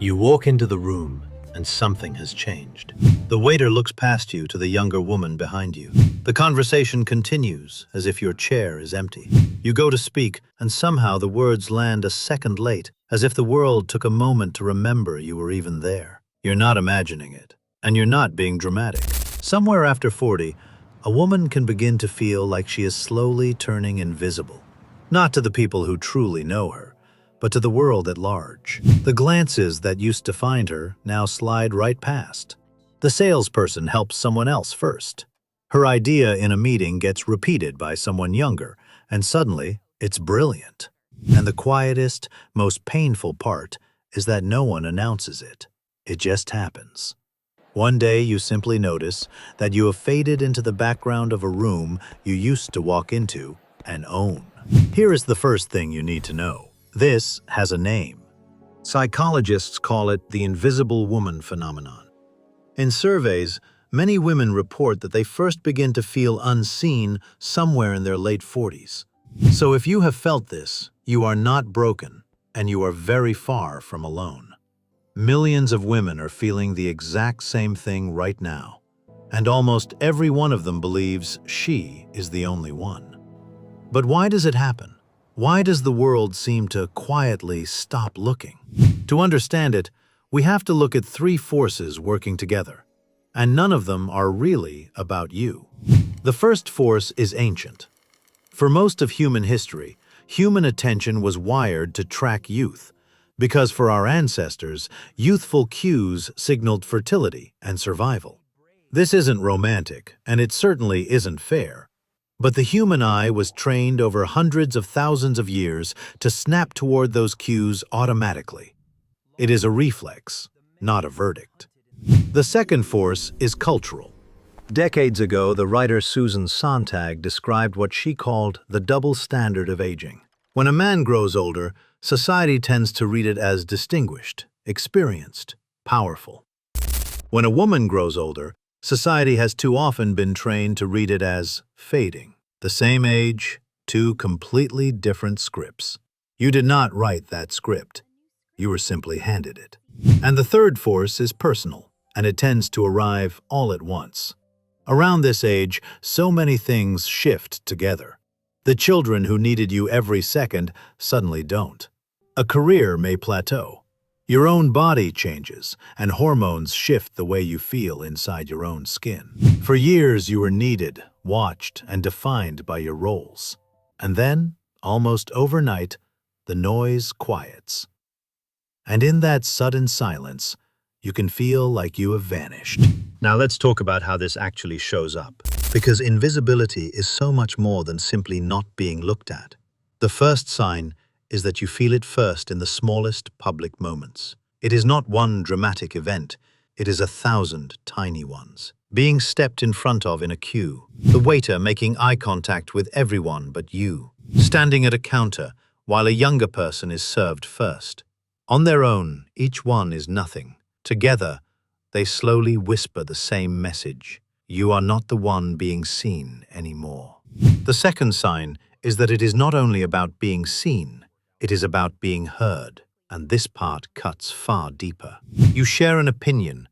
You walk into the room, and something has changed. The waiter looks past you to the younger woman behind you. The conversation continues, as if your chair is empty. You go to speak, and somehow the words land a second late, as if the world took a moment to remember you were even there. You're not imagining it, and you're not being dramatic. Somewhere after 40, a woman can begin to feel like she is slowly turning invisible. Not to the people who truly know her, but to the world at large. The glances that used to find her now slide right past. The salesperson helps someone else first. Her idea in a meeting gets repeated by someone younger, and suddenly it's brilliant. And the quietest, most painful part is that no one announces it. It just happens. One day you simply notice that you have faded into the background of a room you used to walk into and own. Here is the first thing you need to know. This has a name. Psychologists call it the invisible woman phenomenon. In surveys, many women report that they first begin to feel unseen somewhere in their late 40s. So if you have felt this, you are not broken, and you are very far from alone. Millions of women are feeling the exact same thing right now, and almost every one of them believes she is the only one. But why does it happen? Why does the world seem to quietly stop looking? To understand it, we have to look at three forces working together, and none of them are really about you. The first force is ancient. For most of human history, human attention was wired to track youth, because for our ancestors, youthful cues signaled fertility and survival. This isn't romantic, and it certainly isn't fair. But the human eye was trained over hundreds of thousands of years to snap toward those cues automatically. It is a reflex, not a verdict. The second force is cultural. Decades ago, the writer Susan Sontag described what she called the double standard of aging. When a man grows older, society tends to read it as distinguished, experienced, powerful. When a woman grows older, society has too often been trained to read it as fading. The same age, two completely different scripts. You did not write that script. You were simply handed it. And the third force is personal, and it tends to arrive all at once. Around this age, so many things shift together. The children who needed you every second suddenly don't. A career may plateau. Your own body changes, and hormones shift the way you feel inside your own skin. For years, you were needed, watched, and defined by your roles. And then, almost overnight, the noise quiets. And in that sudden silence, you can feel like you have vanished. Now let's talk about how this actually shows up. Because invisibility is so much more than simply not being looked at. The first sign is that you feel it first in the smallest public moments. It is not one dramatic event, it is 1,000 tiny ones. Being stepped in front of in a queue, the waiter making eye contact with everyone but you, standing at a counter while a younger person is served first. On their own, each one is nothing. Together, they slowly whisper the same message. You are not the one being seen anymore. The second sign is that it is not only about being seen, it is about being heard, and this part cuts far deeper. You share an opinion,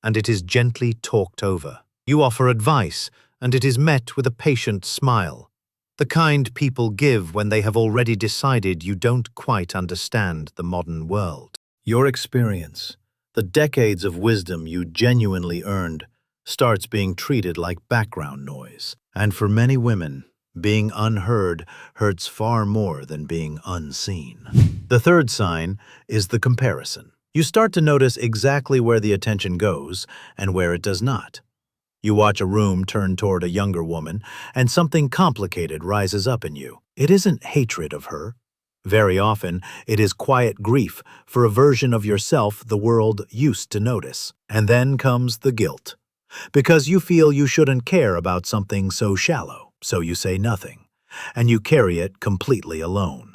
and it is gently talked over. You offer advice, and it is met with a patient smile. The kind people give when they have already decided you don't quite understand the modern world. Your experience, the decades of wisdom you genuinely earned, starts being treated like background noise. And for many women, being unheard hurts far more than being unseen. The third sign is the comparison. You start to notice exactly where the attention goes and where it does not. You watch a room turn toward a younger woman, and something complicated rises up in you. It isn't hatred of her. Very often, it is quiet grief for a version of yourself the world used to notice. And then comes the guilt. Because you feel you shouldn't care about something so shallow. So you say nothing, and you carry it completely alone.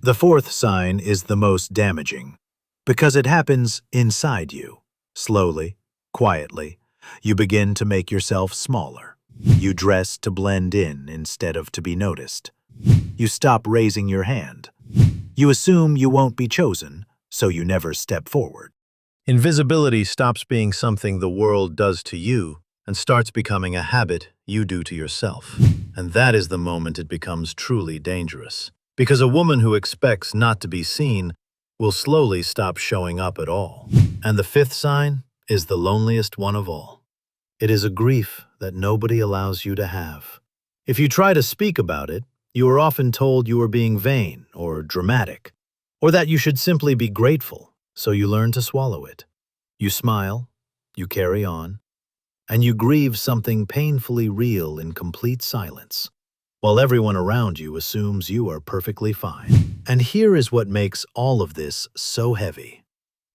The fourth sign is the most damaging, because it happens inside you. Slowly, quietly, you begin to make yourself smaller. You dress to blend in instead of to be noticed. You stop raising your hand. You assume you won't be chosen, so you never step forward. Invisibility stops being something the world does to you and starts becoming a habit you do to yourself. And that is the moment it becomes truly dangerous. Because a woman who expects not to be seen will slowly stop showing up at all. And the fifth sign is the loneliest one of all. It is a grief that nobody allows you to have. If you try to speak about it, you are often told you are being vain or dramatic, or that you should simply be grateful, so you learn to swallow it. You smile, you carry on, and you grieve something painfully real in complete silence, while everyone around you assumes you are perfectly fine. And here is what makes all of this so heavy.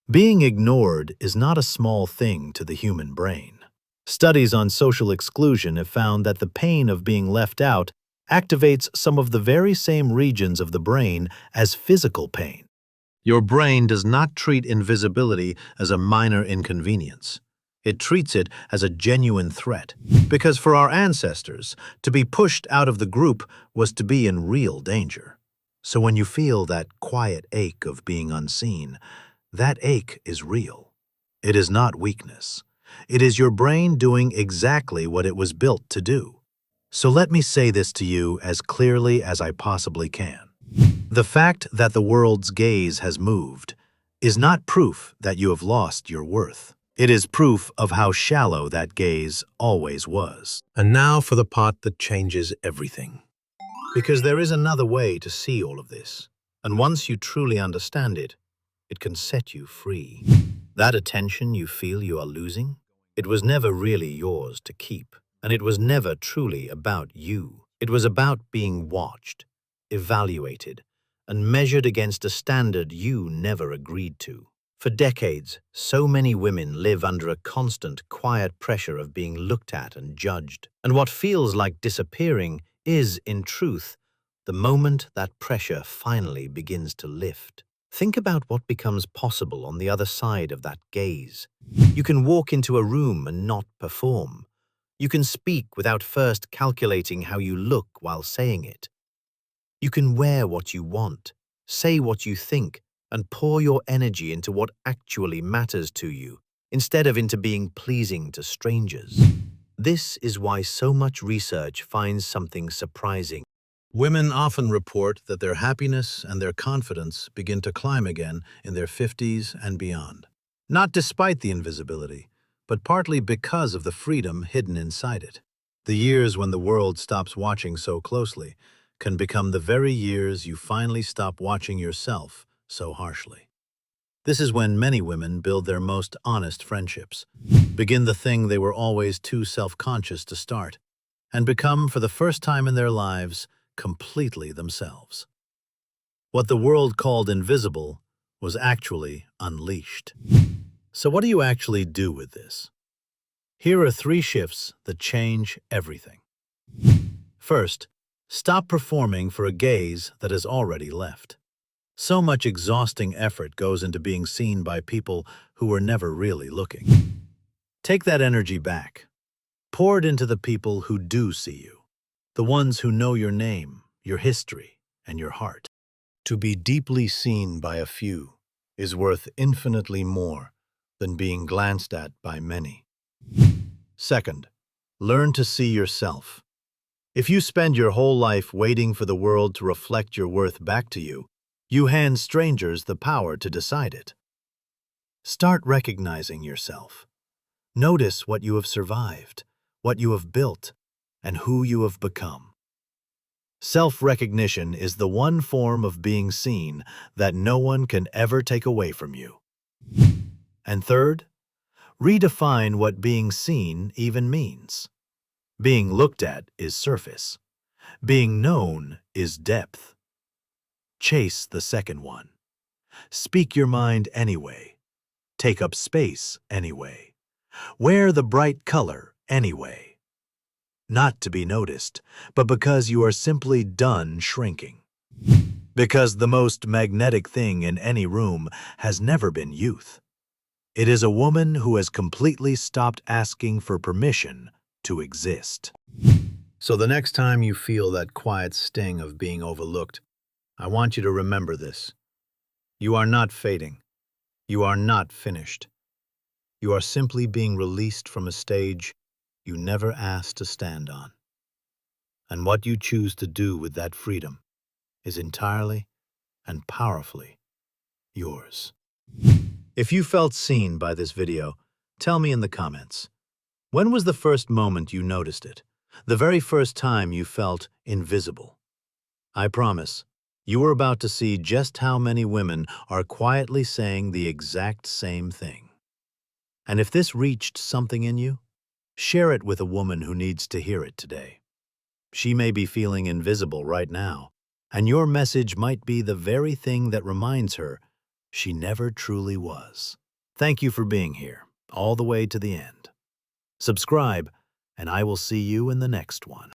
Being ignored is not a small thing to the human brain. Studies on social exclusion have found that the pain of being left out activates some of the very same regions of the brain as physical pain. Your brain does not treat invisibility as a minor inconvenience. It treats it as a genuine threat, because for our ancestors, to be pushed out of the group was to be in real danger. So when you feel that quiet ache of being unseen, that ache is real. It is not weakness. It is your brain doing exactly what it was built to do. So let me say this to you as clearly as I possibly can. The fact that the world's gaze has moved is not proof that you have lost your worth. It is proof of how shallow that gaze always was. And now for the part that changes everything. Because there is another way to see all of this, and once you truly understand it, it can set you free. That attention you feel you are losing, it was never really yours to keep, and it was never truly about you. It was about being watched, evaluated, and measured against a standard you never agreed to. For decades, so many women live under a constant, quiet pressure of being looked at and judged. And what feels like disappearing is, in truth, the moment that pressure finally begins to lift. Think about what becomes possible on the other side of that gaze. You can walk into a room and not perform. You can speak without first calculating how you look while saying it. You can wear what you want, say what you think, and pour your energy into what actually matters to you, instead of into being pleasing to strangers. This is why so much research finds something surprising. Women often report that their happiness and their confidence begin to climb again in their 50s and beyond. Not despite the invisibility, but partly because of the freedom hidden inside it. The years when the world stops watching so closely can become the very years you finally stop watching yourself so harshly. This is when many women build their most honest friendships, begin the thing they were always too self-conscious to start, and become, for the first time in their lives, completely themselves. What the world called invisible was actually unleashed. So what do you actually do with this? Here are 3 shifts that change everything. First, stop performing for a gaze that has already left. So much exhausting effort goes into being seen by people who were never really looking. Take that energy back. Pour it into the people who do see you, the ones who know your name, your history, and your heart. To be deeply seen by a few is worth infinitely more than being glanced at by many. Second, learn to see yourself. If you spend your whole life waiting for the world to reflect your worth back to you, you hand strangers the power to decide it. Start recognizing yourself. Notice what you have survived, what you have built, and who you have become. Self-recognition is the one form of being seen that no one can ever take away from you. And third, redefine what being seen even means. Being looked at is surface. Being known is depth. Chase the second one. Speak your mind anyway. Take up space anyway. Wear the bright color anyway. Not to be noticed, but because you are simply done shrinking. Because the most magnetic thing in any room has never been youth. It is a woman who has completely stopped asking for permission to exist. So the next time you feel that quiet sting of being overlooked, I want you to remember this. You are not fading. You are not finished. You are simply being released from a stage you never asked to stand on. And what you choose to do with that freedom is entirely and powerfully yours. If you felt seen by this video, tell me in the comments. When was the first moment you noticed it? The very first time you felt invisible? I promise, you are about to see just how many women are quietly saying the exact same thing. And if this reached something in you, share it with a woman who needs to hear it today. She may be feeling invisible right now, and your message might be the very thing that reminds her she never truly was. Thank you for being here, all the way to the end. Subscribe, and I will see you in the next one.